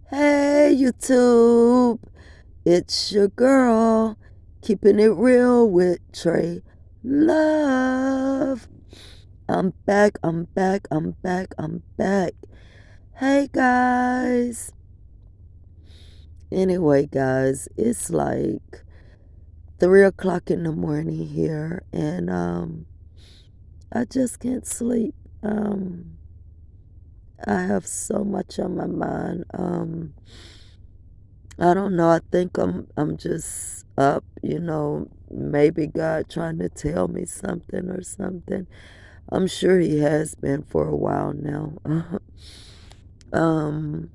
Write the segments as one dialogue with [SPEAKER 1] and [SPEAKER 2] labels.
[SPEAKER 1] Hey YouTube, it's your girl, keeping it real with Tra-Luv. I'm back. Hey guys. Anyway, guys, it's like 3 o'clock in the morning here, and I just can't sleep. I have so much on my mind. I don't know. I think I'm just up, maybe God trying to tell me something or something. I'm sure he has been for a while now. um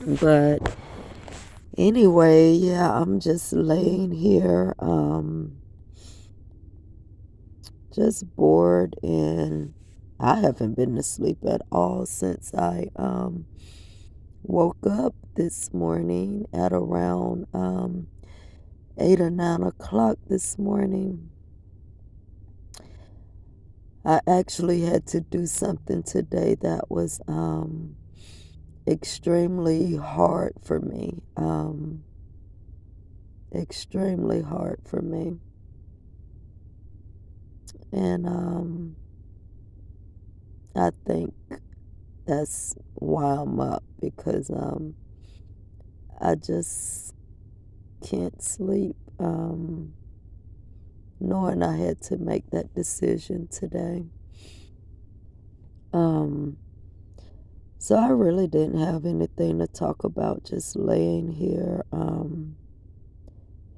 [SPEAKER 1] but anyway, yeah, I'm just laying here just bored, and I haven't been to sleep at all since I woke up this morning at around 8 or 9 o'clock this morning. I actually had to do something today that was extremely hard for me. Extremely hard for me. And I think that's why I'm up, because I just can't sleep. Knowing I had to make that decision today. So I really didn't have anything to talk about, just laying here,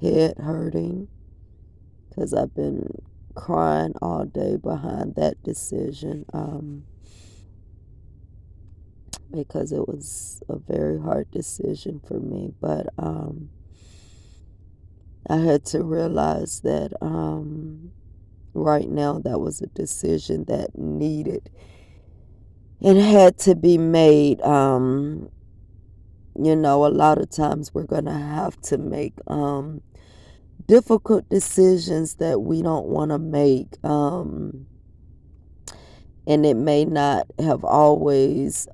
[SPEAKER 1] head hurting, because I've been crying all day behind that decision, because it was a very hard decision for me. But I had to realize that right now that was a decision that needed and had to be made. A lot of times we're going to have to make difficult decisions that we don't want to make. And it may not have always,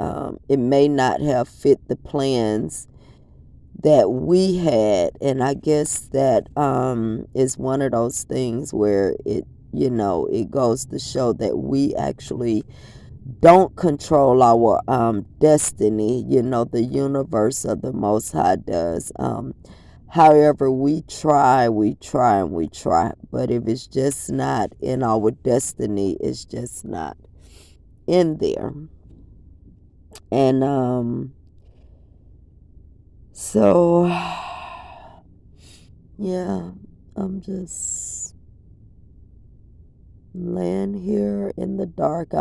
[SPEAKER 1] it may not have fit the plans that we had. And I guess that is one of those things where it goes to show that we actually don't control our destiny. The universe or the Most High does. However, we try, and we try. But if it's just not in our destiny, it's just not in there. And so yeah, I'm just laying here in the dark.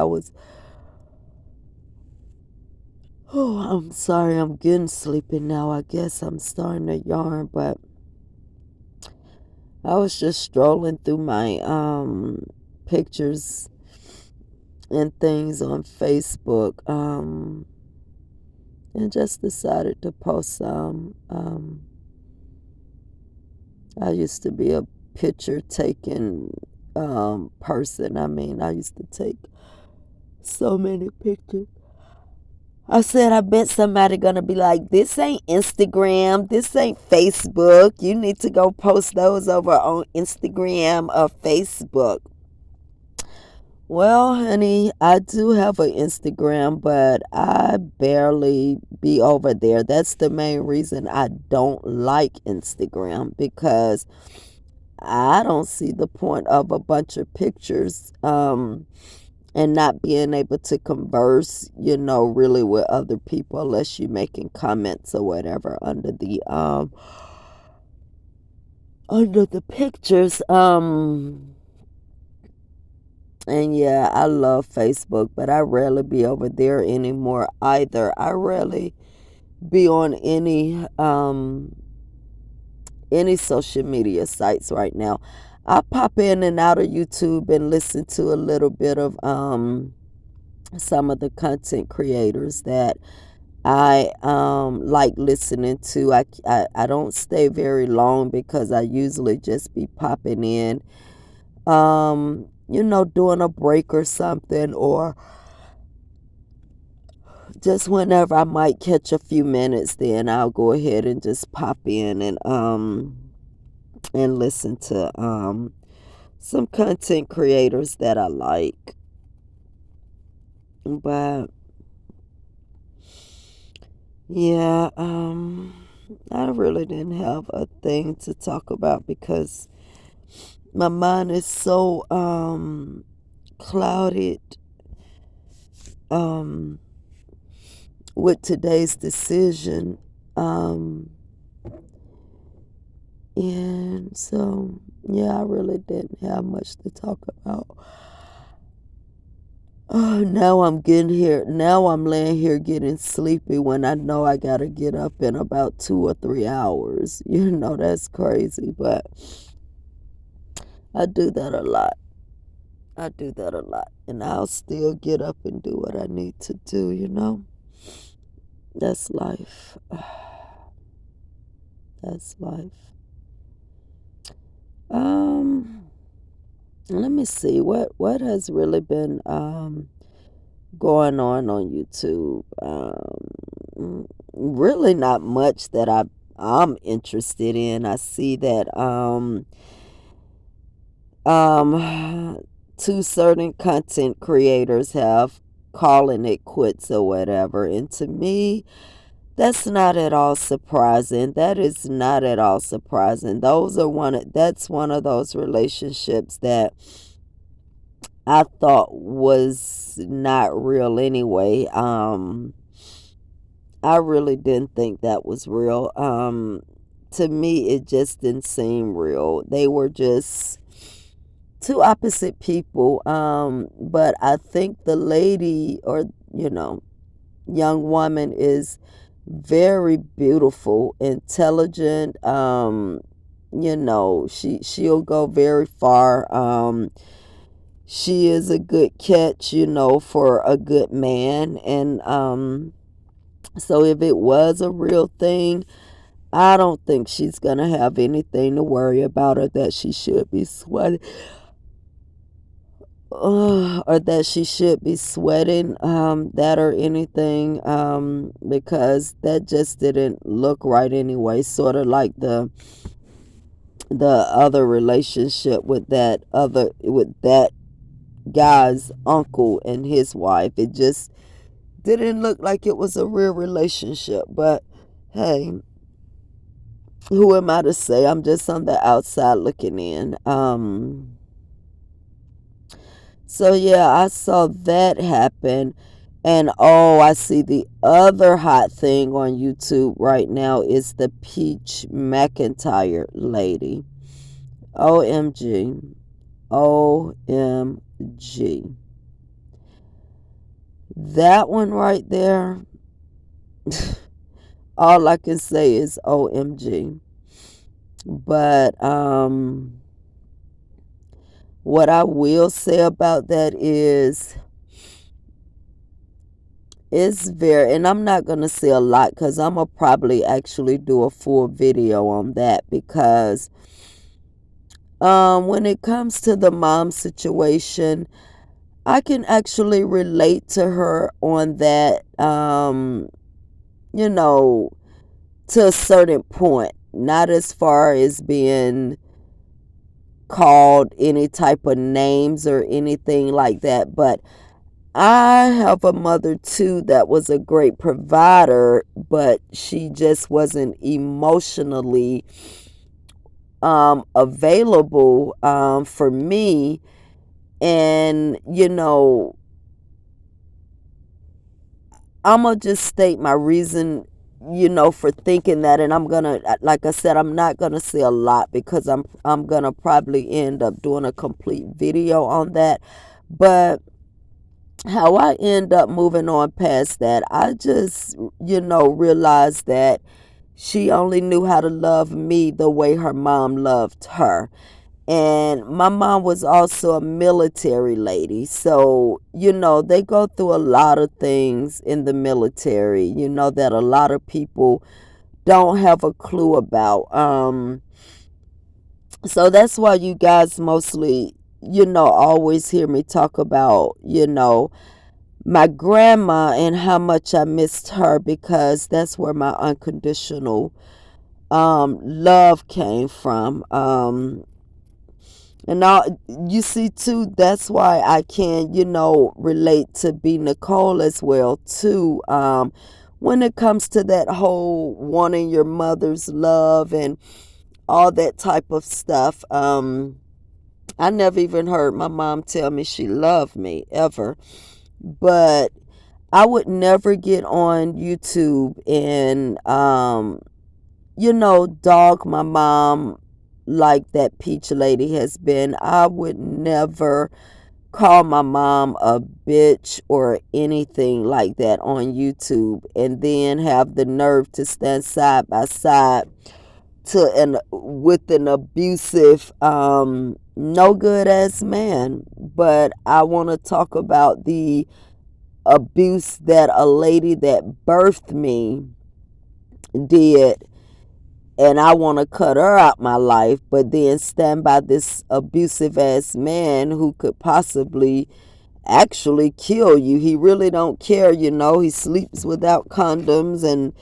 [SPEAKER 1] I'm sorry, I'm getting sleepy now. I guess I'm starting to yarn, but I was just strolling through my pictures and things on Facebook, and just decided to post some. I used to be a picture taking person. I mean, I used to take so many pictures. I said, I bet somebody gonna be like, this ain't Instagram, this ain't Facebook. You need to go post those over on Instagram or Facebook. Well, honey, I do have an Instagram, but I barely be over there. That's the main reason I don't like Instagram, because I don't see the point of a bunch of pictures and not being able to converse, really with other people, unless you're making comments or whatever under the pictures. And yeah, I love Facebook, but I rarely be over there anymore either. I rarely be on any social media sites right now. I pop in and out of YouTube and listen to a little bit of some of the content creators that I like listening to. I don't stay very long, because I usually just be popping in, doing a break or something, or just whenever I might catch a few minutes, then I'll go ahead and just pop in and listen to some content creators that I like. But yeah, I really didn't have a thing to talk about because my mind is so clouded um with today's decision. And so yeah, I really didn't have much to talk about. Oh, now I'm getting here. Now I'm laying here getting sleepy when I know I gotta get up in about 2 or 3 hours. That's crazy, but I do that a lot. I do that a lot. And I'll still get up and do what I need to do. That's life. That's life. Let me see what has really been going on YouTube. Really not much that I'm interested in. I see that two certain content creators have calling it quits or whatever, and to me that's not at all surprising. That is not at all surprising. That's one of those relationships that I thought was not real anyway. I really didn't think that was real. To me, it just didn't seem real. They were just two opposite people. But I think the lady, or young woman, is very beautiful, intelligent. She'll go very far. She is a good catch, for a good man. And so if it was a real thing, I don't think she's gonna have anything to worry about, or that she should be sweating, or that she should be sweating that or anything, because that just didn't look right anyway. Sort of like the other relationship with that guy's uncle and his wife. It just didn't look like it was a real relationship. But hey, who am I to say? I'm just on the outside looking in. So yeah, I saw that happen. And oh, I see the other hot thing on YouTube right now is the Peach McIntyre lady. OMG. OMG. That one right there, all I can say is OMG. But what I will say about that is it's very, and I'm not going to say a lot because I'm going to probably actually do a full video on that, because when it comes to the mom situation, I can actually relate to her on that, to a certain point. Not as far as being called any type of names or anything like that, but I have a mother too that was a great provider, but she just wasn't emotionally available for me. And I'm gonna just state my reason, for thinking that. And I'm gonna, like I said, I'm not gonna say a lot because I'm gonna probably end up doing a complete video on that. But how I end up moving on past that, I just, realized that she only knew how to love me the way her mom loved her. And my mom was also a military lady. So, they go through a lot of things in the military, that a lot of people don't have a clue about. So that's why you guys mostly, always hear me talk about, my grandma and how much I missed her, because that's where my unconditional love came from. And now you see too, that's why I can, relate to B Nicole as well too. When it comes to that whole wanting your mother's love and all that type of stuff. I never even heard my mom tell me she loved me ever. But I would never get on YouTube and dog my mom like that Peach lady has been. I would never call my mom a bitch or anything like that on YouTube, and then have the nerve to stand side by side to an with an abusive, no good ass man. But I want to talk about the abuse that a lady that birthed me did, and I want to cut her out my life, but then stand by this abusive ass man who could possibly actually kill you. He really don't care. He sleeps without condoms and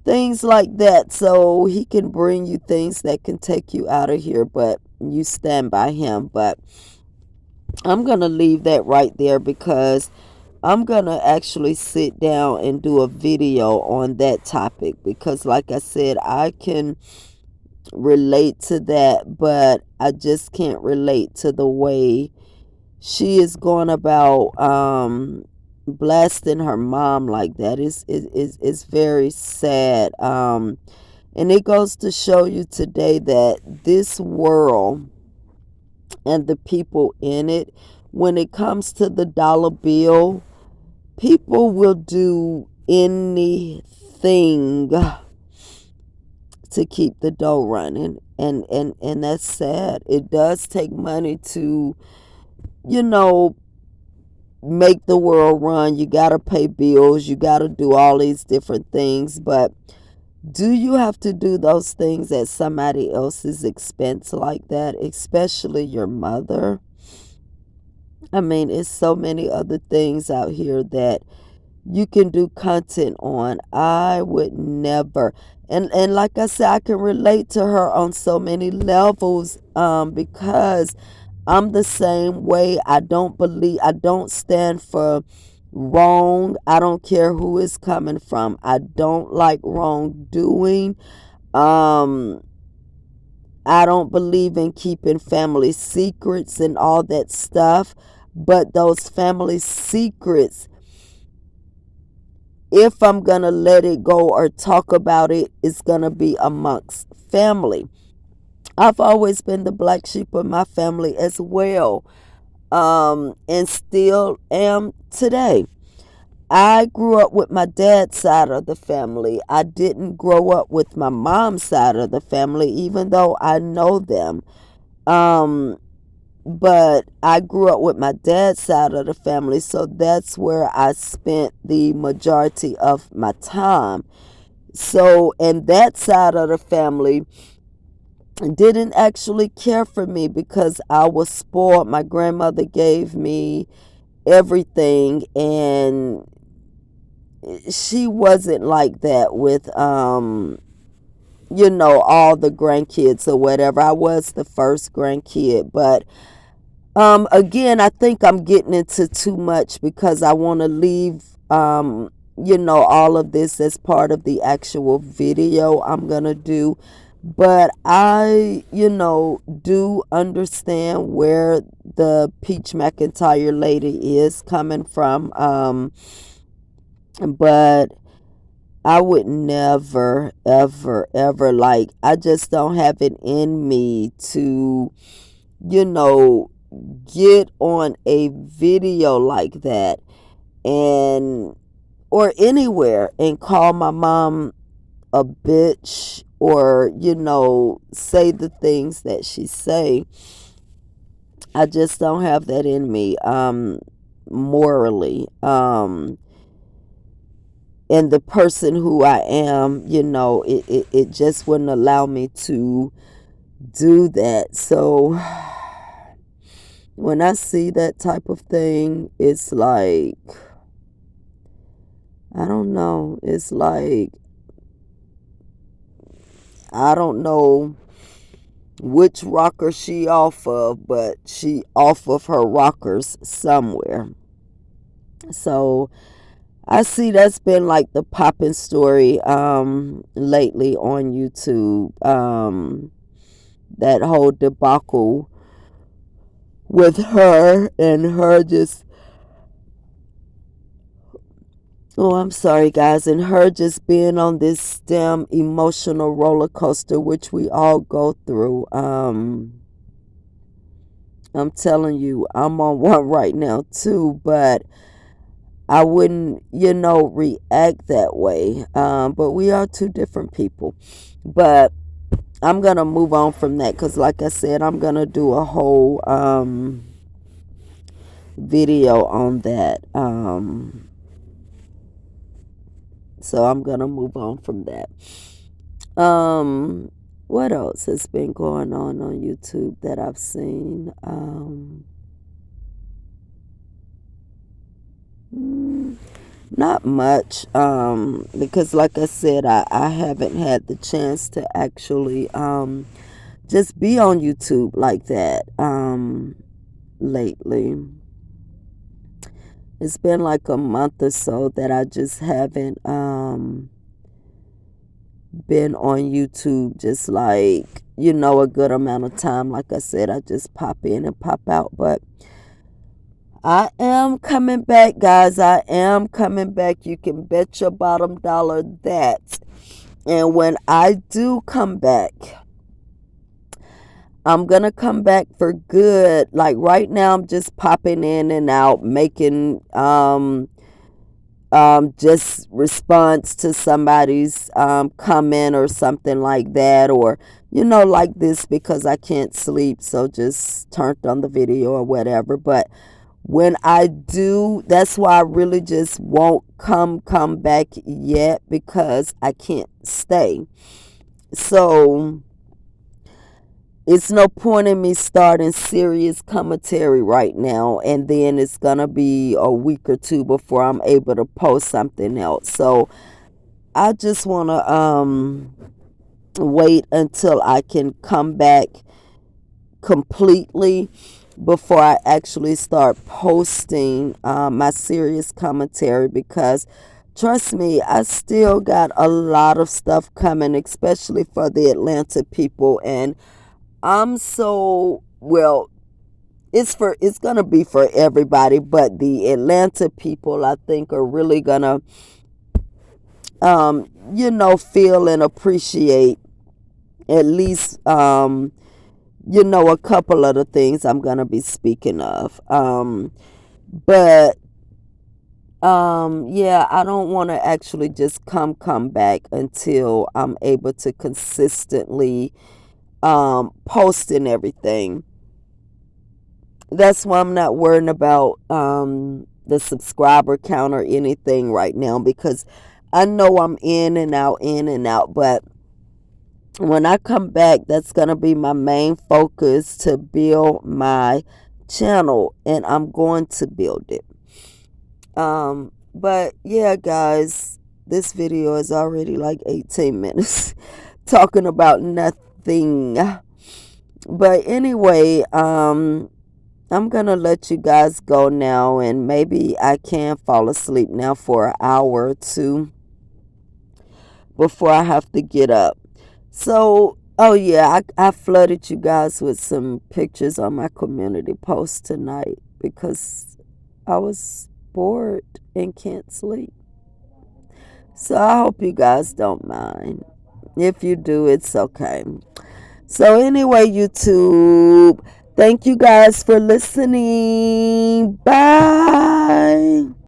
[SPEAKER 1] things like that, so he can bring you things that can take you out of here, but you stand by him. But I'm gonna leave that right there, because I'm gonna actually sit down and do a video on that topic, because like I said, I can relate to that, but I just can't relate to the way she is going about blasting her mom like that. It's very sad. And it goes to show you today that this world and the people in it, when it comes to the dollar bill, people will do anything to keep the dough running. And that's sad. It does take money to, you know, make the world run. You got to pay bills. You got to do all these different things. But do you have to do those things at somebody else's expense like that, especially your mother? I mean, it's so many other things out here that you can do content on. I would never. And like I said, I can relate to her on so many levels, because I'm the same way. I don't stand for wrong. I don't care who it's coming from. I don't like wrongdoing. Um, I don't believe in keeping family secrets and all that stuff. But those family secrets, if I'm going to let it go or talk about it, it's going to be amongst family. I've always been the black sheep of my family as well, and still am today. I grew up with my dad's side of the family. I didn't grow up with my mom's side of the family, even though I know them. Um, but I grew up with my dad's side of the family, so that's where I spent the majority of my time. So, and that side of the family didn't actually care for me because I was spoiled. My grandmother gave me everything, and she wasn't like that with all the grandkids or whatever. I was the first grandkid, but again, I think I'm getting into too much, because I want to leave all of this as part of the actual video I'm gonna do. But I, do understand where the Peach McIntyre lady is coming from. But I would never, ever, ever, like, I just don't have it in me to, you know, get on a video like that, and or anywhere, and call my mom a bitch, or say the things that she say. I just don't have that in me, morally, and the person who I am, it just wouldn't allow me to do that. So when I see that type of thing, it's like, I don't know. It's like, I don't know which rocker she off of, but she off of her rockers somewhere. So I see that's been like the popping story lately on YouTube. That whole debacle with her and her just, oh, I'm sorry guys, and her just being on this damn emotional roller coaster which we all go through. I'm telling you, I'm on one right now too, but I wouldn't, react that way. But we are two different people. But I'm going to move on from that because, like I said, I'm going to do a whole video on that. So I'm going to move on from that. What else has been going on YouTube that I've seen? Not much, because like I said, I haven't had the chance to actually just be on YouTube like that lately. It's been like a month or so that I just haven't been on YouTube just like, a good amount of time. Like I said, I just pop in and pop out, but I am coming back, guys. I am coming back. You can bet your bottom dollar that. And when I do come back, I'm going to come back for good. Like right now, I'm just popping in and out, making just response to somebody's comment or something like that, or like this because I can't sleep, so just turned on the video or whatever. But when I do, that's why I really just won't come back yet, because I can't stay. So it's no point in me starting serious commentary right now, and then it's gonna be a week or two before I'm able to post something else. So I just want to wait until I can come back completely before I actually start posting my serious commentary, because trust me, I still got a lot of stuff coming, especially for the Atlanta people. And I'm so, well, it's gonna be for everybody, but the Atlanta people, I think, are really gonna feel and appreciate at least a couple of the things I'm gonna be speaking of. But yeah, I don't want to actually just come back until I'm able to consistently post and everything. That's why I'm not worrying about the subscriber count or anything right now, because I know I'm in and out. But when I come back, that's going to be my main focus, to build my channel, and I'm going to build it. But yeah, guys, this video is already like 18 minutes talking about nothing. But anyway, I'm gonna let you guys go now, and maybe I can fall asleep now for an hour or two before I have to get up. So, oh yeah, I flooded you guys with some pictures on my community post tonight because I was bored and can't sleep. So I hope you guys don't mind. If you do, it's okay. So anyway, YouTube, thank you guys for listening. Bye.